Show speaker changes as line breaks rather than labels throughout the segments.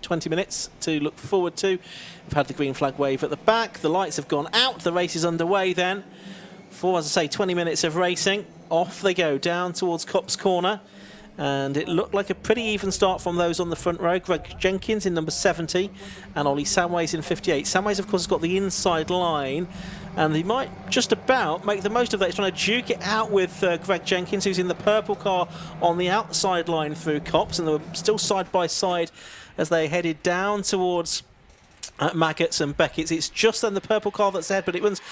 20 minutes to look forward to. We've had the green flag wave at the back. The lights have gone out. The race is underway then. For, as I say, 20 minutes of racing. Off they go, down towards Copse Corner. And it looked like a pretty even start from those on the front row. Greg Jenkins in number 70 and Ollie Samways in 58. Samways, of course, has got the inside line, and he might just about make the most of that. He's trying to duke it out with Greg Jenkins, who's in the purple car on the outside line through Copse, and they were still side by side as they headed down towards Maggots and Beckett's. It's just then the purple car that's ahead, but it runs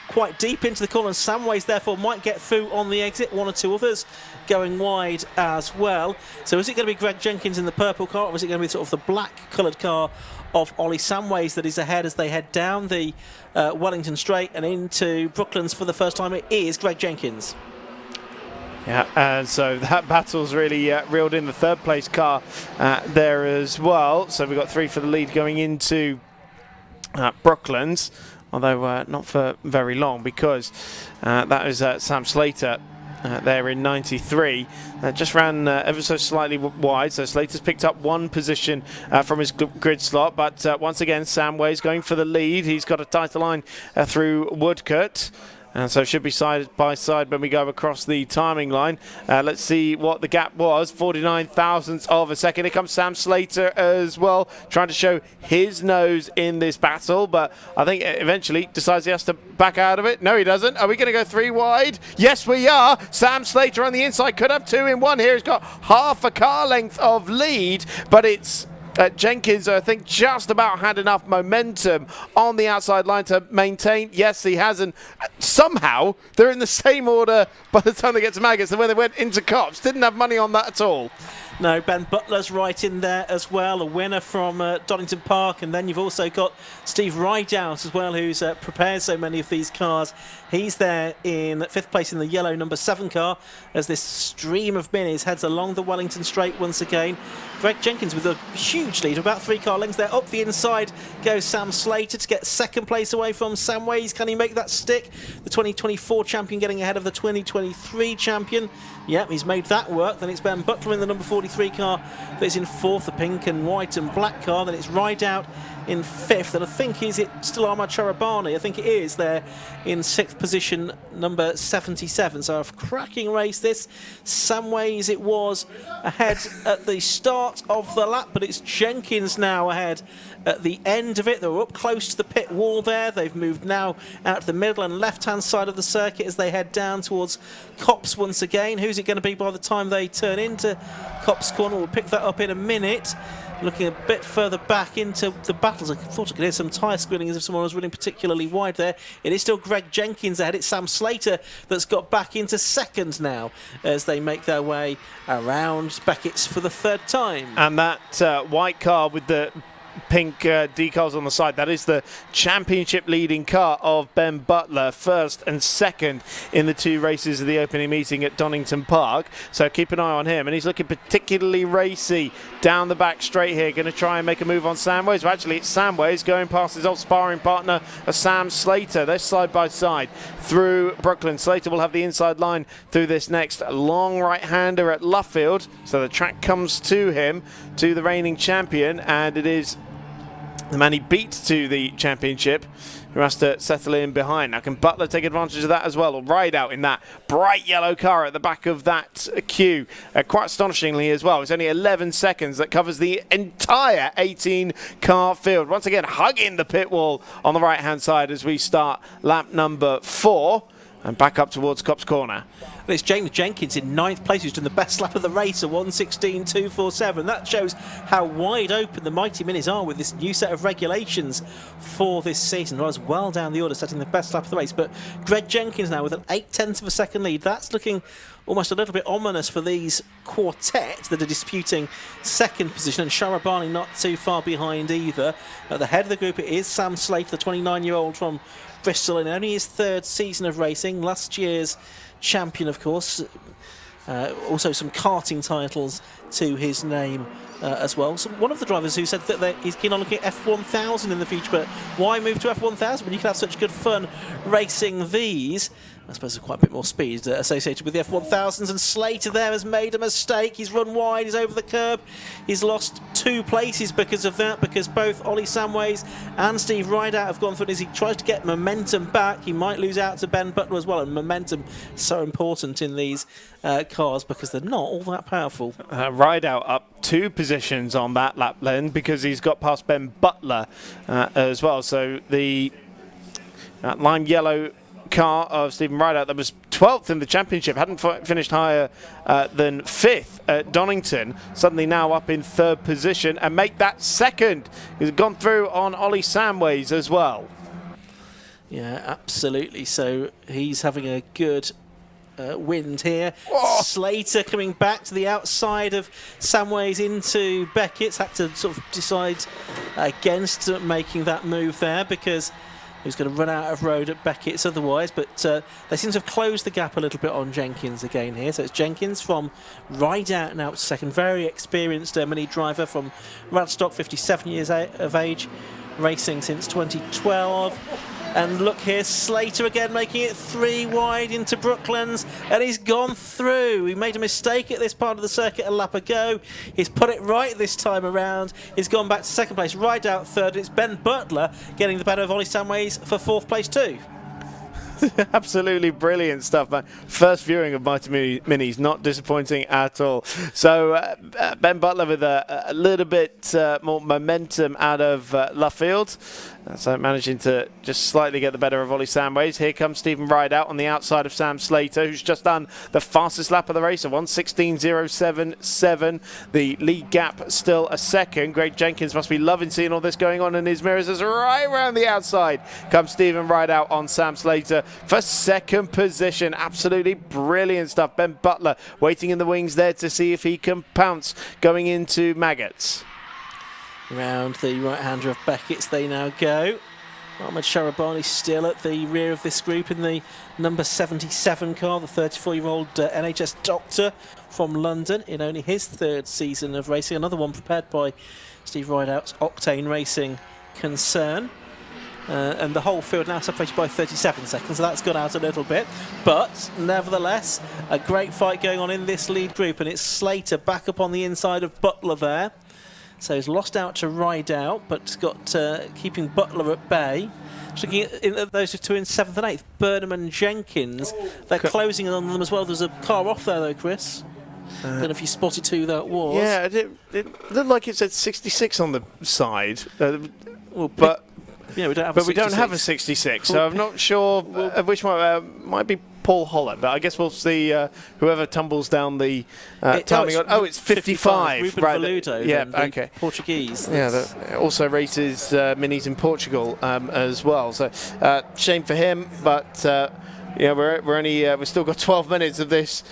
quite deep into the corner, and Samways therefore might get through on the exit. One or two others going wide as well. So is it going to be Greg Jenkins in the purple car, or is it going to be sort of the black coloured car of Ollie Samways that is ahead as they head down the Wellington Straight and into Brooklands for the first time? It is Greg Jenkins.
Yeah, and so that battle's really reeled in the third place car there as well. So we've got 3 for the lead going into Brooklands. Although not for very long, because that is Sam Slater there in 93. Just ran ever so slightly wide, so Slater's picked up 1 position from his grid slot. But once again, Samways going for the lead. He's got a tighter line through Woodcote. And so should be side by side when we go across the timing line. Let's see what the gap was. 49 thousandths of a second. Here comes Sam Slater as well, trying to show his nose in this battle. But I think eventually decides he has to back out of it. No, he doesn't. Are we going to go 3 wide? Yes, we are. Sam Slater on the inside could have 2 in 1 here. He's got half a car length of lead, but it's Jenkins, I think, just about had enough momentum on the outside line to maintain. Yes, he hasn't. Somehow, they're in the same order by the time they get to Maggots than when they went into Copse. Didn't have money on that at all.
No, Ben Butler's right in there as well, a winner from Donington Park. And then you've also got Steve Rideout as well, who's prepared so many of these cars. He's there in 5th place in the yellow number 7 car as this stream of minis heads along the Wellington Straight once again. Greg Jenkins with a huge lead, about 3 car lengths there. Up the inside goes Sam Slater to get 2nd place away from Samways. Can he make that stick? The 2024 champion getting ahead of the 2023 champion. Yep, he's made that work. Then it's Ben Butler in the number 43 car that is in 4th, the pink and white and black car. Then it's Rideout in 5th, and I think, is it still Ahmad Charabani? I think it is there in 6th position, number 77. So a cracking race this. Samways it was ahead at the start of the lap, but it's Jenkins now ahead at the end of it. They were up close to the pit wall there. They've moved now out to the middle and left-hand side of the circuit as they head down towards Copse once again. Who's it going to be by the time they turn into Copse Corner? We'll pick that up in a minute. Looking a bit further back into the battles, I thought I could hear some tyre squealing as if someone was running particularly wide there. It is still Greg Jenkins ahead. It's Sam Slater that's got back into 2nd now as they make their way around Beckett's for the 3rd time.
And that white car with the pink decals on the side, that is the championship leading car of Ben Butler, 1st and 2nd in the 2 races of the opening meeting at Donington Park. So keep an eye on him, and he's looking particularly racy down the back straight here. Going to try and make a move on Samways. Well, actually, it's Samways going past his old sparring partner, Sam Slater. They're side by side through Brooklyn. Slater will have the inside line through this next long right-hander at Luffield. So the track comes to him, to the reigning champion, and it is the man he beat to the championship who has to settle in behind. Now, can Butler take advantage of that as well, or ride out in that bright yellow car at the back of that queue? Quite astonishingly as well, it's only 11 seconds that covers the entire 18-car field. Once again, hugging the pit wall on the right-hand side as we start lap number 4. And back up towards Copse Corner.
And it's James Jenkins in 9th place, who's done the best lap of the race, a 1:16.247. That shows how wide open the Mighty Minis are with this new set of regulations for this season. Runs well down the order, setting the best lap of the race. But Greg Jenkins now with an 0.8 of a second lead. That's looking almost a little bit ominous for these quartet that are disputing 2nd position, and Sharabani not too far behind either. At the head of the group, it is Sam Slater, the 29-year-old from Bristol, in only his 3rd season of racing. Last year's champion, of course. Also some karting titles to his name as well. So one of the drivers who said that he's keen on looking at F1000 in the future, but why move to F1000 when you can have such good fun racing these? I suppose there's quite a bit more speed associated with the F1000s, and Slater there has made a mistake. He's run wide, he's over the curb. He's lost 2 places because of that, because both Ollie Samways and Steve Rideout have gone through. As he tries to get momentum back, he might lose out to Ben Butler as well, and momentum is so important in these cars because they're not all that powerful.
Rideout up 2 positions on that lap then because he's got past Ben Butler as well. So the lime yellow car of Stephen Rideout that was 12th in the championship, hadn't finished higher than 5th at Donington, suddenly now up in 3rd position and make that 2nd. He's gone through on Ollie Samways as well.
Yeah, absolutely. So he's having a good wind here.
Oh.
Slater coming back to the outside of Samways into Beckett's. Had to sort of decide against making that move there because he was going to run out of road at Beckett's otherwise, but they seem to have closed the gap a little bit on Jenkins again here. So it's Jenkins from Rideout now to 2nd. Very experienced mini driver from Radstock, 57 years of age, racing since 2012. And look here, Slater again making it 3 wide into Brooklands, and he's gone through. He made a mistake at this part of the circuit a lap ago. He's put it right this time around. He's gone back to 2nd place, Rideout 3rd. It's Ben Butler getting the better of Ollie Samways for 4th place too.
Absolutely brilliant stuff, man. First viewing of Mighty Minis, not disappointing at all. So Ben Butler with a little bit more momentum out of Luffield. So managing to just slightly get the better of Ollie Samways. Here comes Stephen Rideout on the outside of Sam Slater, who's just done the fastest lap of the race, a 1:16.077. The lead gap still a 2nd. Greg Jenkins must be loving seeing all this going on in his mirrors as right around the outside comes Stephen Rideout on Sam Slater for 2nd position. Absolutely brilliant stuff. Ben Butler waiting in the wings there to see if he can pounce going into Maggots.
Round the right-hander of Beckett's they now go. Ahmed Sharabani still at the rear of this group in the number 77 car, the 34-year-old NHS doctor from London in only his 3rd season of racing. Another one prepared by Steve Rideout's Octane Racing concern. And the whole field now separated by 37 seconds, so that's gone out a little bit. But nevertheless, a great fight going on in this lead group, and it's Slater back up on the inside of Butler there. So he's lost out to Rideout, but got keeping Butler at bay. Just looking at those 2 in 7th and 8th, Burnham and Jenkins. They're closing on them as well. There's a car off there though, Chris. I don't know if you spotted who that was.
Yeah, it looked like it said 66 on the side.
But yeah, we don't have.
But we don't have a 66, so I'm not sure which one. Might be Paul Holland, but I guess we'll see whoever tumbles down the timing. It's 55.
Ruben
Right.
Veludo,
Yeah,
okay. Portuguese.
Yeah, that also races minis in Portugal as well. So shame for him, but. Yeah, we've still got 12 minutes of this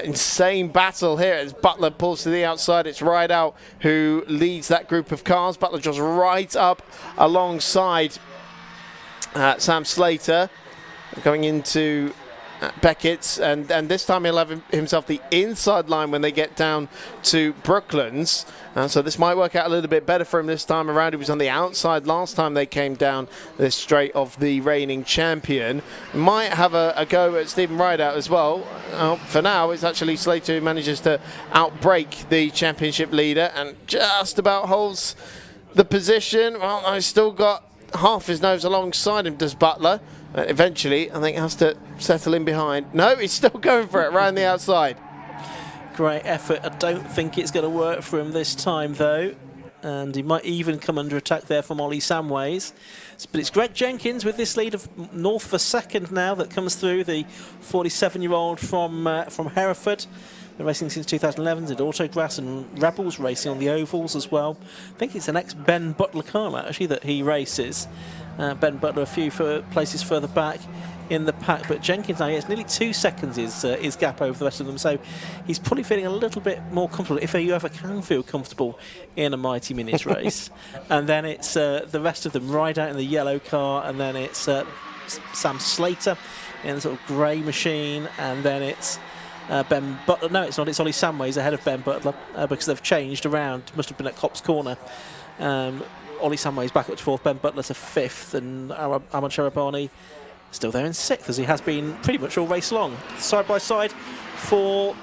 insane battle here as Butler pulls to the outside. It's Rideout who leads that group of cars. Butler just right up alongside Sam Slater going into Beckett's, and this time he'll have himself the inside line when they get down to Brooklands. So this might work out a little bit better for him this time around. He was on the outside last time they came down this straight of the reigning champion. Might have a go at Stephen Rideout as well. For now, it's actually Slater who manages to outbrake the championship leader and just about holds the position. Well, I've still got half his nose alongside him, does Butler. Eventually, I think has to settle in behind. No, he's still going for it around the outside.
Great effort. I don't think it's going to work for him this time, though. And he might even come under attack there from Ollie Samways. But it's Greg Jenkins with this lead of North for 2nd now that comes through, the 47-year-old from Hereford. Been racing since 2011, did Autograss and Rebels racing on the ovals as well. I think it's the next Ben Butler car, actually, that he races. Ben Butler a few places further back in the pack, but Jenkins now, it's nearly 2 seconds his gap over the rest of them, so he's probably feeling a little bit more comfortable, if you ever can feel comfortable in a Mighty Minis race. And then it's the rest of them Rideout in the yellow car, and then it's Sam Slater in the sort of grey machine, and then it's Ben Butler. No, it's not. It's Ollie Samways ahead of Ben Butler because they've changed around. Must have been at Copse Corner. Ollie Samways back up to 4th, Ben Butler to 5th, and Ahmad Sharabani still there in 6th, as he has been pretty much all race long. Side by side for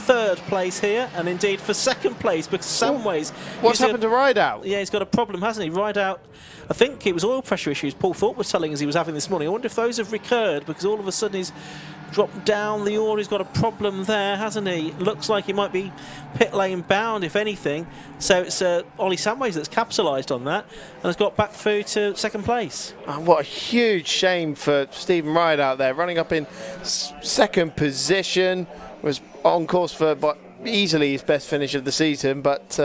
3rd place here, and indeed for 2nd place, because Samways...
What's happened to Rideout?
Yeah, he's got a problem, hasn't he? Rideout, I think it was oil pressure issues Paul Thorpe was telling us he was having this morning. I wonder if those have recurred, because all of a sudden he's dropped down the order. He's got a problem there, hasn't he? Looks like he might be pit lane bound, if anything. So it's Ollie Samways that's capitalised on that and has got back through to 2nd place.
What a huge shame for Stephen Rideout there, running up in 2nd position. Was on course for easily his best finish of the season, but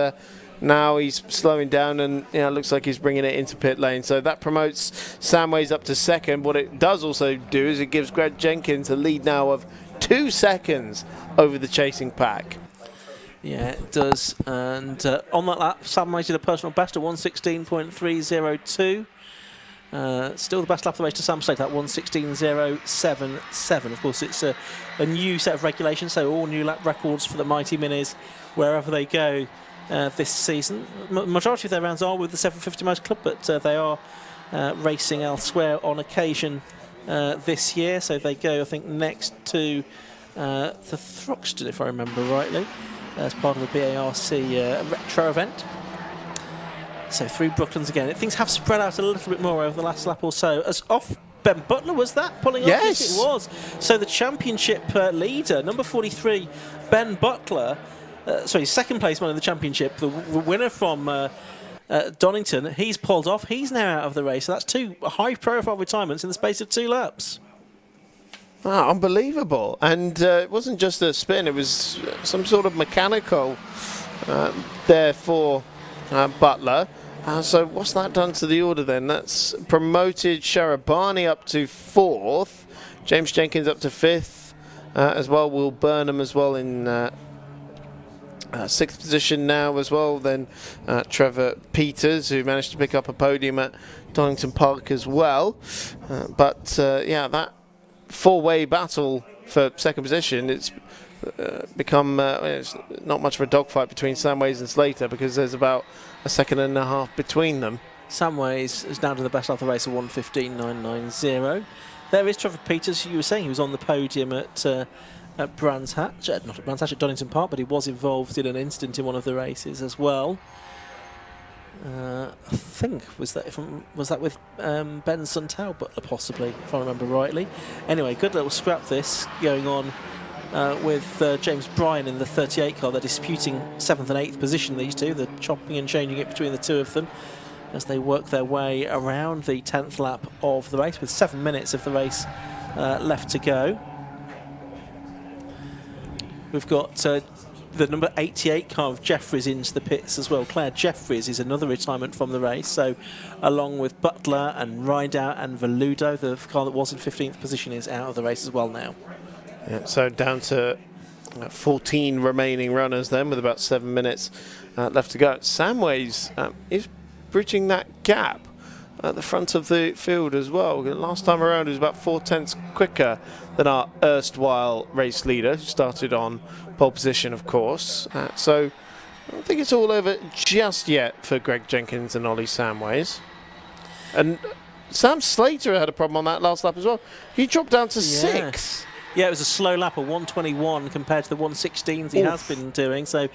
now he's slowing down, and it looks like he's bringing it into pit lane. So that promotes Samways up to 2nd. What it does also do is it gives Greg Jenkins a lead now of 2 seconds over the chasing pack.
Yeah, it does. And on that lap, Samways did a personal best at 1:16.302. Still the best lap of the race to Sam Slater, that 1:16.077. Of course, it's a new set of regulations, so all new lap records for the Mighty Minis wherever they go this season. Majority of their rounds are with the 750 miles club, but they are racing elsewhere on occasion this year. So they go, I think, next to the Thruxton, if I remember rightly, as part of the BARC retro event. So through Brooklands again. Things have spread out a little bit more over the last lap or so. As off Ben Butler, was that pulling off?
Yes,
it was. So the championship leader, number 43, Ben Butler, sorry, 2nd place man in the championship, the winner from Donington, he's pulled off. He's now out of the race. So that's 2 high-profile retirements in the space of 2 laps.
Wow, unbelievable. And it wasn't just a spin, it was some sort of mechanical there for Butler. So what's that done to the order then? That's promoted Sharabani up to 4th, James Jenkins up to 5th as well, Will Burnham as well in 6th position now as well, then Trevor Peters, who managed to pick up a podium at Donington Park as well. Yeah, that 4-way battle for 2nd position, it's become it's not much of a dogfight between Samways and Slater, because there's about a 1.5 seconds between them.
Samways is down to the best lap of the race of 1:15.990. There is Trevor Peters. You were saying he was on the podium at Brands Hatch, not at Brands Hatch, at Donington Park, but he was involved in an incident in one of the races as well. I think was that with Ben Suntell Butler, possibly, if I remember rightly. Anyway, good little scrap this going on with James Bryan in the 38 car. They're disputing 7th and 8th position, these two. They're chopping and changing it between the two of them as they work their way around the 10th lap of the race, with 7 minutes of the race left to go. We've got the number 88 car of Jeffries into the pits as well. Claire Jeffries is another retirement from the race, so along with Butler and Rideout and Veludo, the car that was in 15th position is out of the race as well now.
Yeah, so down to 14 remaining runners then, with about 7 minutes left to go. Samways is bridging that gap at the front of the field as well. Last time around, he was about 4/10 quicker than our erstwhile race leader, who started on pole position, of course. So I don't think it's all over just yet for Greg Jenkins and Ollie Samways. And Sam Slater had a problem on that last lap as well. He dropped down to 6th.
Yeah, it was a slow lap, a 1:21 compared to the 1:16s he has been doing. So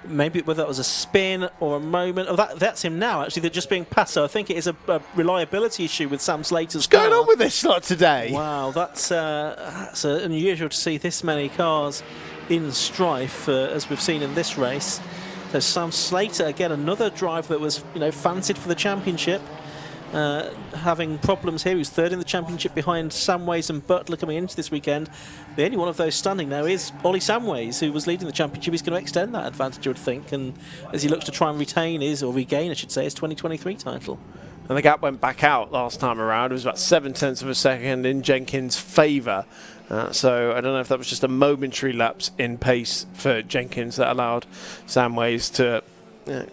maybe whether that was a spin or a moment. Oh, that's him now, actually. They're just being passed. So I think it is a reliability issue with Sam Slater's car.
What's going on with this lot today?
Wow, that's unusual to see this many cars in strife, as we've seen in this race. So Sam Slater, again, another driver that was fancied for the championship. Having problems here. He's 3rd in the championship behind Samways and Butler coming into this weekend. The only one of those standing now is Ollie Samways, who was leading the championship. He's going to extend that advantage, I would think, and as he looks to try and regain his 2023 title.
And the gap went back out last time around. It was about 0.7 of a second in Jenkins' favour. So I don't know if that was just a momentary lapse in pace for Jenkins that allowed Samways to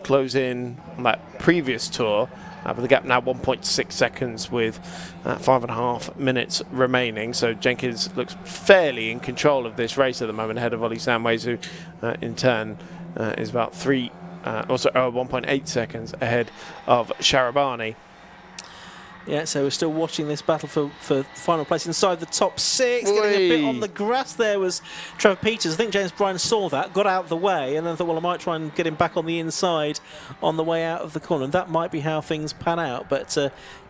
close in on that previous tour. But the gap now 1.6 seconds with 5.5 minutes remaining. So Jenkins looks fairly in control of this race at the moment, ahead of Ollie Samways, who in turn is about 1.8 seconds ahead of Sharabani.
Yeah, so we're still watching this battle for final place inside the top 6. Getting a bit on the grass there was Trevor Peters. I think James Bryan saw that, got out of the way, and then thought, well, I might try and get him back on the inside on the way out of the corner. And that might be how things pan out. But,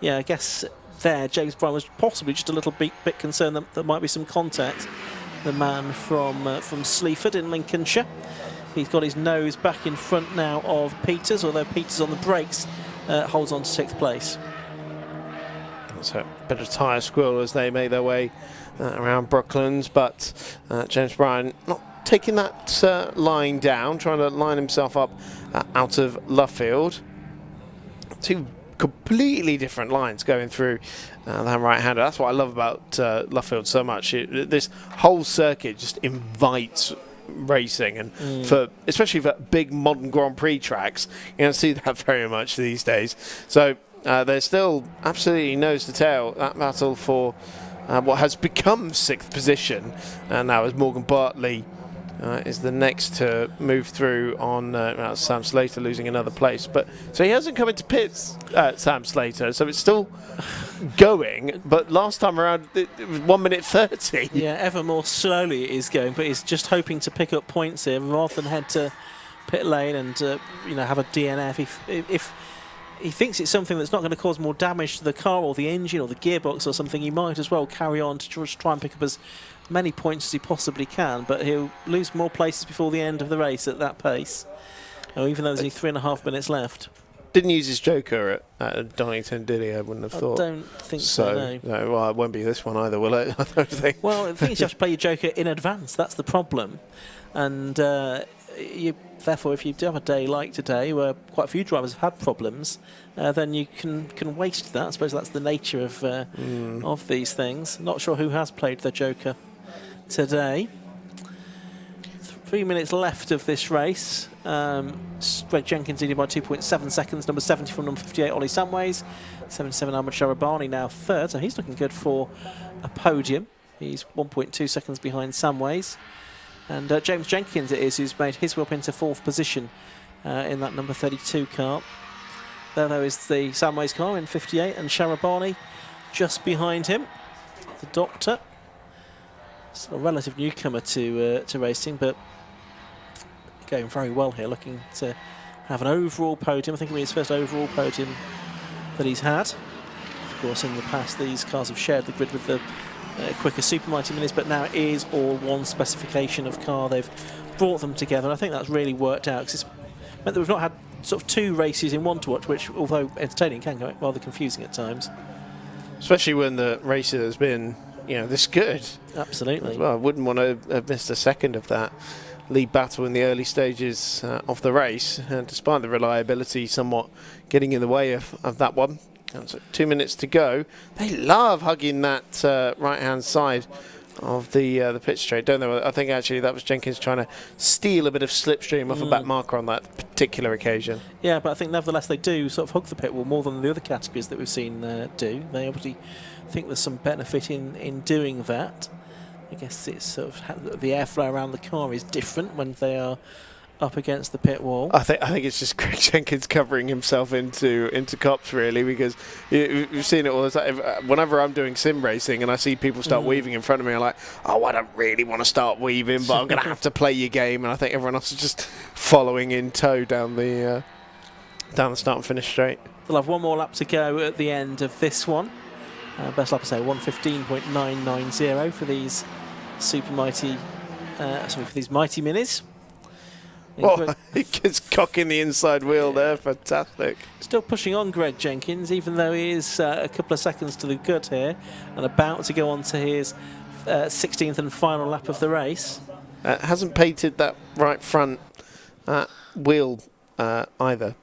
yeah, I guess there James Bryan was possibly just a little bit concerned that there might be some contact. The man from Sleaford in Lincolnshire. He's got his nose back in front now of Peters, although Peters on the brakes holds on to 6th place.
So a bit of tyre squirrel as they make their way around Brooklands, but James Bryan not taking that line down, trying to line himself up out of Luffield. Two completely different lines going through that right-hander. That's what I love about Luffield so much. This whole circuit just invites racing, and especially for big modern Grand Prix tracks, you don't see that very much these days. So there's still absolutely nose to tail that battle for what has become 6th position, and now as Morgan Bartley is the next to move through on Sam Slater losing another place. But so he hasn't come into pits, Sam Slater, so it's still going, but last time around it was 1 minute 30.
Yeah, ever more slowly it is going, but he's just hoping to pick up points here rather than head to pit lane and have a DNF. If he thinks it's something that's not going to cause more damage to the car or the engine or the gearbox or something, he might as well carry on to just try and pick up as many points as he possibly can, but he'll lose more places before the end of the race at that pace, even though there's only 3.5 minutes left.
Didn't use his joker at Donington, did he? I wouldn't have thought.
I don't think so, no.
Well, it won't be this one either, will it? I don't think.
Well, the thing is you have to play your joker in advance. That's the problem. And therefore, if you do have a day like today, where quite a few drivers have had problems, then you can waste that. I suppose that's the nature of these things. Not sure who has played the joker today. 3 minutes left of this race. Greg Jenkins leading by 2.7 seconds. Number 70 from number 58, Ollie Samways. 77, Ahmad Sharabani now 3rd, so he's looking good for a podium. He's 1.2 seconds behind Samways. And James Jenkins it is who's made his way up into 4th position in that number 32 car. There, though, is the Samways car in 58, and Sharabani just behind him. The Doctor. Still a relative newcomer to racing, but going very well here, looking to have an overall podium. I think it'll be his first overall podium that he's had. Of course, in the past, these cars have shared the grid with the quicker Super Mighty Minis, but now it is all one specification of car. They've brought them together, and I think that's really worked out, because it's meant that we've not had sort of 2 races in one to watch, which, although entertaining, can go rather confusing at times.
Especially when the race has been, this good.
Absolutely.
Well, I wouldn't want to have missed a second of that lead battle in the early stages of the race, despite the reliability somewhat getting in the way of that one. So 2 minutes to go. They love hugging that right-hand side of the pit straight, don't they? I think actually that was Jenkins trying to steal a bit of slipstream off a back marker on that particular occasion. Yeah,
but I think nevertheless they do sort of hug the pit wall more than the other categories that we've seen do. They obviously think there's some benefit in doing that. I guess it's sort of the airflow around the car is different when they are up against the pit wall.
I think it's just Greg Jenkins covering himself into cops, really, because you've seen it all the time. Whenever I'm doing sim racing and I see people start weaving in front of me, I'm like, oh, I don't really want to start weaving, but I'm going to have to play your game. And I think everyone else is just following in tow down the start and finish straight.
They'll have one more lap to go at the end of this one. Best lap, I say, 1:15.990 for these Super Mighty, for these Mighty Minis.
Oh, he gets cocking the inside wheel there. Fantastic.
Still pushing on Greg Jenkins, even though he is a couple of seconds to the good here and about to go on to his 16th and final lap of the race.
Hasn't painted that right front wheel either.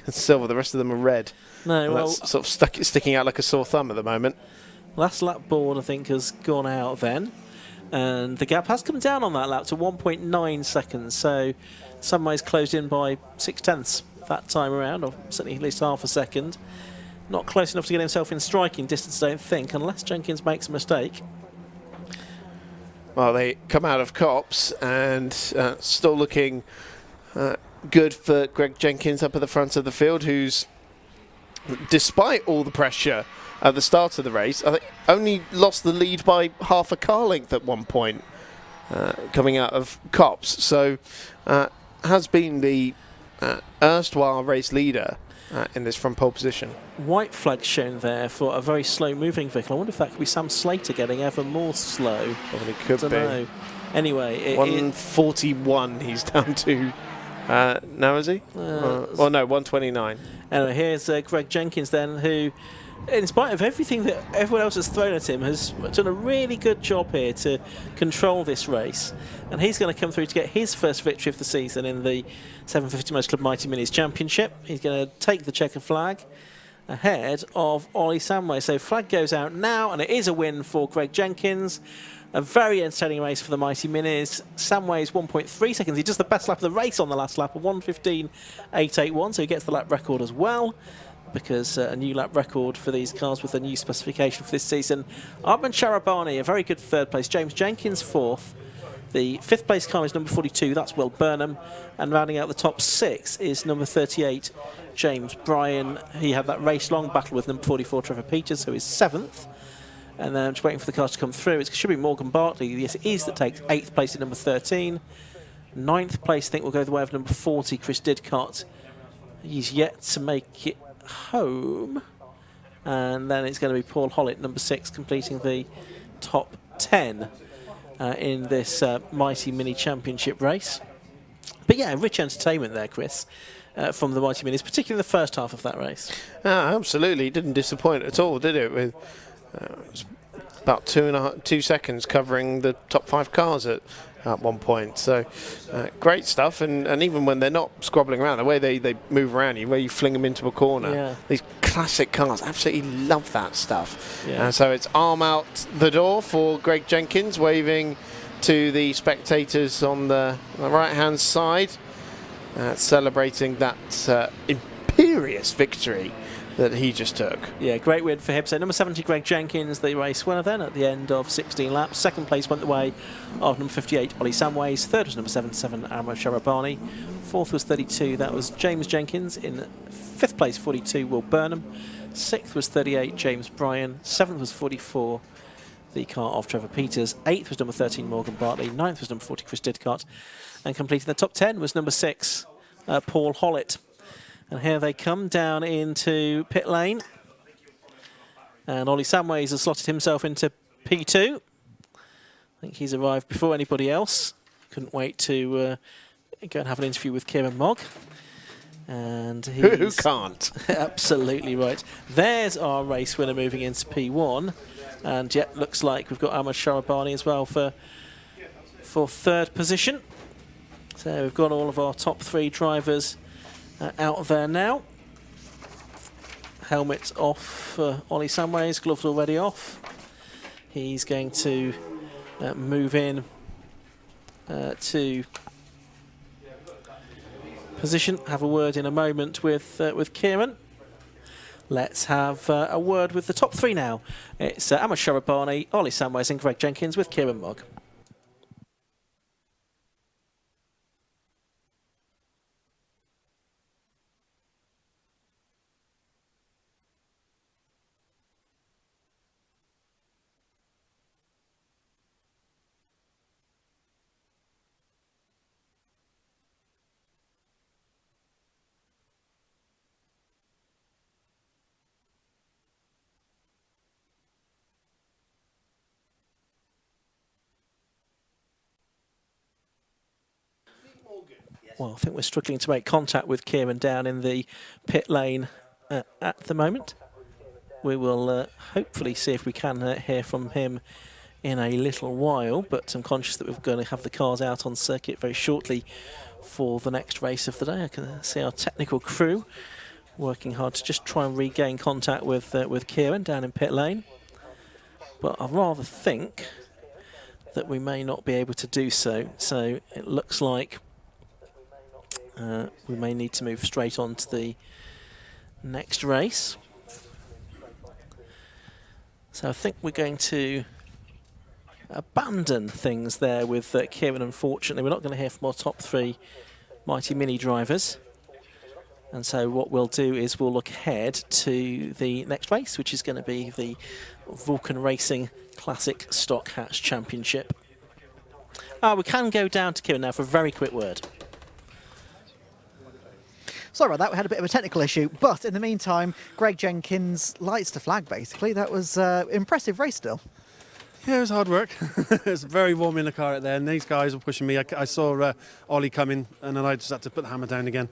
Silver, the rest of them are red.
No, well,
that's sort of sticking out like a sore thumb at the moment.
Last lap board, I think, has gone out then. And the gap has come down on that lap to 1.9 seconds, so Sunway's closed in by 0.6 that time around, or certainly at least half a second. Not close enough to get himself in striking distance, I don't think, unless Jenkins makes a mistake.
Well, they come out of Cops and still looking good for Greg Jenkins up at the front of the field, who's, despite all the pressure at the start of the race, I think only lost the lead by half a car length at one point coming out of Cops. So has been the erstwhile race leader in this front pole position.
White flag shown there for a very slow moving vehicle. I wonder if that could be Sam Slater getting ever more slow.
Probably could be.
Know. Anyway,
141 he's down to. Now is he? Well, no, 129.
Anyway, here's Greg Jenkins then, who, in spite of everything that everyone else has thrown at him, has done a really good job here to control this race. And he's going to come through to get his first victory of the season in the 750 Most Club Mighty Minis Championship. He's going to take the checker flag ahead of Ollie Samway. So flag goes out now, and it is a win for Greg Jenkins. A very entertaining race for the Mighty Minis. Samway's 1.3 seconds. He does the best lap of the race on the last lap, a 1:15.881, so he gets the lap record as well, because a new lap record for these cars with a new specification for this season. Arman Sharabani, a very good third place. James Jenkins, fourth. The fifth place car is number 42, that's Will Burnham. And rounding out the top six is number 38, James Bryan. He had that race-long battle with number 44, Trevor Peters, who is seventh. And then I'm just waiting for the cars to come through. It should be Morgan Bartley. Yes, it is, that takes 8th place at number 13. 9th place, I think, will go the way of number 40, Chris Didcott. He's yet to make it home. And then it's going to be Paul Hollett, number 6, completing the top 10 in this Mighty Mini Championship race. But yeah, rich entertainment there, Chris, from the Mighty Minis, particularly in the first half of that race.
Absolutely. It didn't disappoint at all, did it? With about 2 seconds covering the top 5 cars at one point. So great stuff. And even when they're not squabbling around, the way they move around you, where you fling them into a corner, these classic cars, absolutely love that stuff. So it's arm out the door for Greg Jenkins, waving to the spectators on the right hand side, celebrating that imperious victory that he just took.
Yeah, great win for him. So number 70, Greg Jenkins, the race winner then at the end of 16 laps. Second place went the way of number 58, Ollie Samways. Third was number 77, Amro Sharabani. Fourth was 32, that was James Jenkins. In fifth place, 42, Will Burnham. Sixth was 38, James Bryan. Seventh was 44, the car of Trevor Peters. Eighth was number 13, Morgan Bartley. Ninth was number 40, Chris Didcott. And completing the top 10 was number 6, Paul Hollett. And here they come down into pit lane. And Ollie Samways has slotted himself into P2. I think he's arrived before anybody else. Couldn't wait to go and have an interview with Kieran Mogg. And
who can't?
Absolutely right. There's our race winner moving into P1. And yet looks like we've got Ahmad Sharabani as well for third position. So we've got all of our top 3 drivers out there now. Helmet off for Ollie Samways, gloves already off. He's going to move in to position, have a word in a moment with Kieran. Let's have a word with the top 3 now. It's Ahmad Sharabani, Ollie Samways and Greg Jenkins with Kieran Mogg. Well, I think we're struggling to make contact with Kieran down in the pit lane at the moment. We will hopefully see if we can hear from him in a little while, but I'm conscious that we're going to have the cars out on circuit very shortly for the next race of the day. I can see our technical crew working hard to just try and regain contact with Kieran down in pit lane. But I rather think that we may not be able to do so. So it looks like we may need to move straight on to the next race. So I think we're going to abandon things there with Kieran, unfortunately. We're not going to hear from our top 3 Mighty Mini drivers. And so what we'll do is we'll look ahead to the next race, which is going to be the Vulcan Racing Classic Stock Hatch Championship. We can go down to Kieran now for a very quick word.
Sorry about that, we had a bit of a technical issue, but in the meantime, Greg Jenkins lights to flag, basically. That was impressive race still.
Yeah, it was hard work. It was very warm in the car out there, and these guys were pushing me. I saw Ollie coming, and then I just had to put the hammer down again.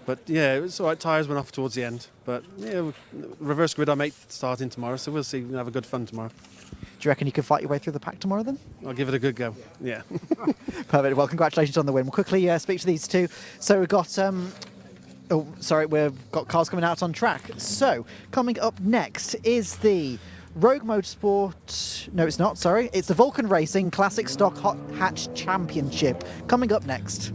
But yeah, it was all right. Tyres went off towards the end. But yeah, reverse grid, I make starting tomorrow, so we'll see. We'll have a good fun tomorrow.
Do you reckon you can fight your way through the pack tomorrow then?
I'll give it a good go, yeah.
Perfect. Well, congratulations on the win. We'll quickly speak to these two. So we've got... we've got cars coming out on track. So, coming up next is the Rogue Motorsport... No, it's not, sorry. It's the Vulcan Racing Classic Stock Hot Hatch Championship. Coming up next.